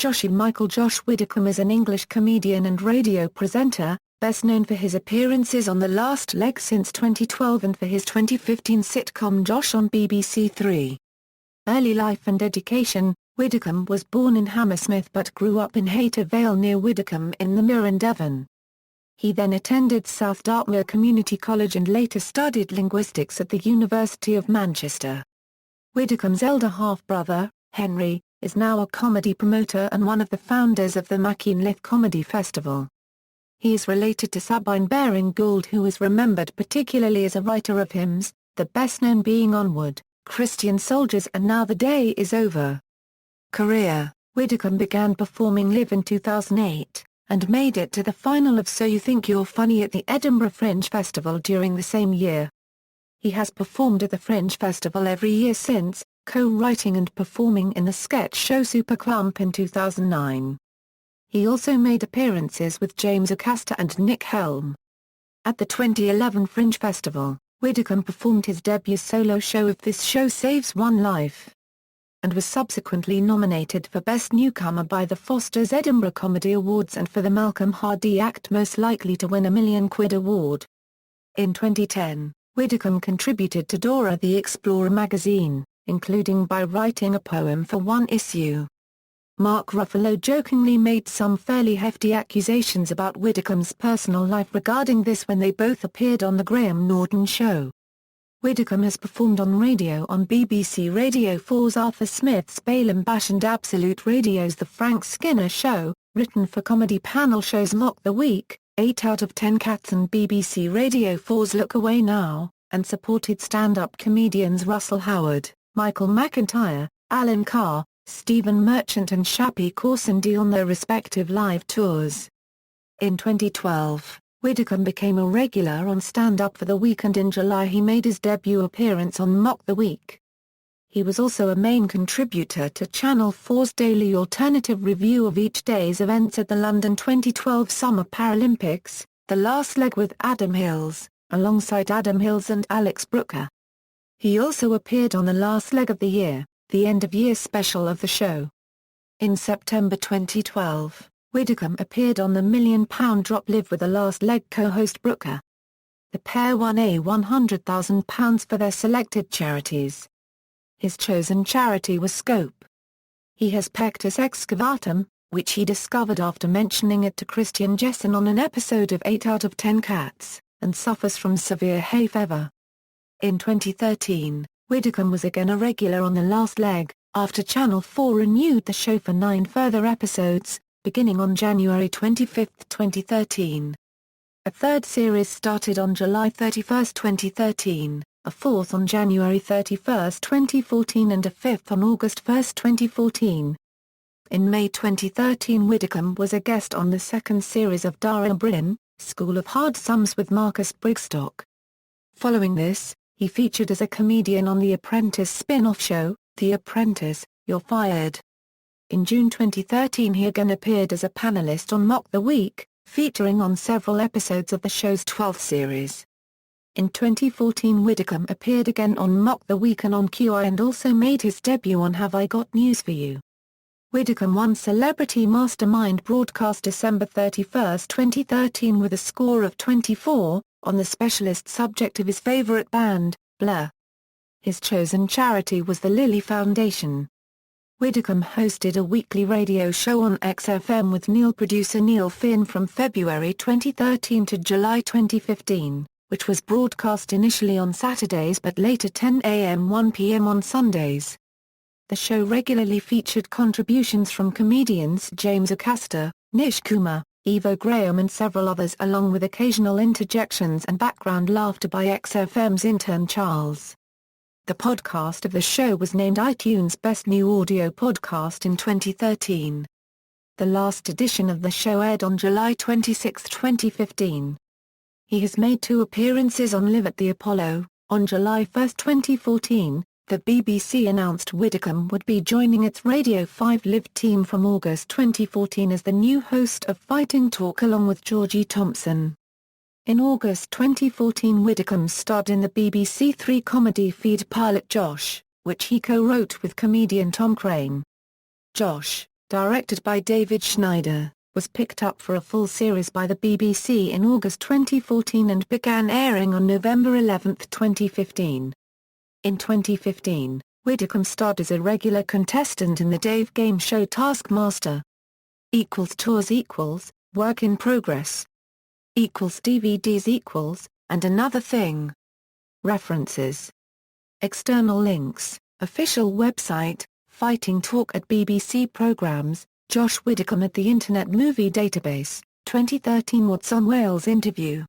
Joshy Michael. Josh Widdicombe is an English comedian and radio presenter, best known for his appearances on The Last Leg since 2012 and for his 2015 sitcom Josh on BBC Three. Early life and education. Widdicombe was born in Hammersmith but grew up in Hayter Vale near Widdicombe in the Mirren, Devon. He then attended South Dartmoor Community College and later studied linguistics at the University of Manchester. Widdicombe's elder half-brother, Henry, is now a comedy promoter and one of the founders of the Machynlleth Comedy Festival. He is related to Sabine Baring-Gould, who is remembered particularly as a writer of hymns, the best known being Onward, Christian Soldiers and Now the Day is Over. Career. Widdicombe began performing live in 2008, and made it to the final of So You Think You're Funny at the Edinburgh Fringe Festival during the same year. He has performed at the Fringe Festival every year since, co-writing and performing in the sketch show Super Clump in 2009. He also made appearances with James Acaster and Nick Helm. At the 2011 Fringe Festival, Widdicombe performed his debut solo show If This Show Saves One Life, and was subsequently nominated for Best Newcomer by the Foster's Edinburgh Comedy Awards and for the Malcolm Hardee Act Most Likely to Win a £1 Million Award. In 2010, Widdicombe contributed to Dora the Explorer magazine, including by writing a poem for one issue. Mark Ruffalo jokingly made some fairly hefty accusations about Widdicombe's personal life regarding this when they both appeared on The Graham Norton Show. Widdicombe has performed on radio on BBC Radio 4's Arthur Smith's Balaam Bash and Absolute Radio's The Frank Skinner Show, written for comedy panel shows Mock the Week, 8 out of 10 Cats and BBC Radio 4's Look Away Now, and supported stand-up comedians Russell Howard, Michael McIntyre, Alan Carr, Stephen Merchant and Shappi Khorsandi on their respective live tours. In 2012, Widdicombe became a regular on Stand Up for the Week, and in July he made his debut appearance on Mock the Week. He was also a main contributor to Channel 4's daily alternative review of each day's events at the London 2012 Summer Paralympics, The Last Leg with Adam Hills, alongside Adam Hills and Alex Brooker. He also appeared on The Last Leg of the Year, the end-of-year special of the show. In September 2012, Widdicombe appeared on the £1 Million Drop Live with The Last Leg co-host Brooker. The pair won £100,000 for their selected charities. His chosen charity was Scope. He has pectus excavatum, which he discovered after mentioning it to Christian Jessen on an episode of 8 out of 10 Cats, and suffers from severe hay fever. In 2013, Widdicombe was again a regular on The Last Leg, after Channel 4 renewed the show for 9 further episodes, beginning on January 25, 2013. A third series started on July 31, 2013, a fourth on January 31, 2014 and a fifth on August 1, 2014. In May 2013, Widdicombe was a guest on the second series of Dara Bryn, School of Hard Sums with Marcus Brigstock. Following this, he featured as a comedian on The Apprentice spin-off show, The Apprentice, You're Fired. In June 2013 he again appeared as a panelist on Mock the Week, featuring on several episodes of the show's 12th series. In 2014 Widdicombe appeared again on Mock the Week and on QI and also made his debut on Have I Got News for You. Widdicombe won Celebrity Mastermind broadcast December 31, 2013 with a score of 24, on the specialist subject of his favourite band, Blur. His chosen charity was the Lilly Foundation. Widdicombe hosted a weekly radio show on XFM with producer Neil Finn from February 2013 to July 2015, which was broadcast initially on Saturdays but later 10 a.m. 1 p.m. on Sundays. The show regularly featured contributions from comedians James Acaster, Nish Kumar, Evo Graham and several others, along with occasional interjections and background laughter by XFM's intern Charles. The podcast of the show was named iTunes' Best New Audio Podcast in 2013. The last edition of the show aired on July 26, 2015. He has made 2 appearances on Live at the Apollo. On July 1, 2014, the BBC announced Widdicombe would be joining its Radio 5 Live team from August 2014 as the new host of Fighting Talk along with Georgie Thompson. In August 2014 Widdicombe starred in the BBC Three comedy feed pilot Josh, which he co-wrote with comedian Tom Crane. Josh, directed by David Schneider, was picked up for a full series by the BBC in August 2014 and began airing on November 11, 2015. In 2015, Widdicombe starred as a regular contestant in the Dave game show Taskmaster. Tours work in progress. DVDs and another thing. References. External links, official website, Fighting Talk at BBC Programmes, Josh Widdicombe at the Internet Movie Database, 2013 What's on Wales interview.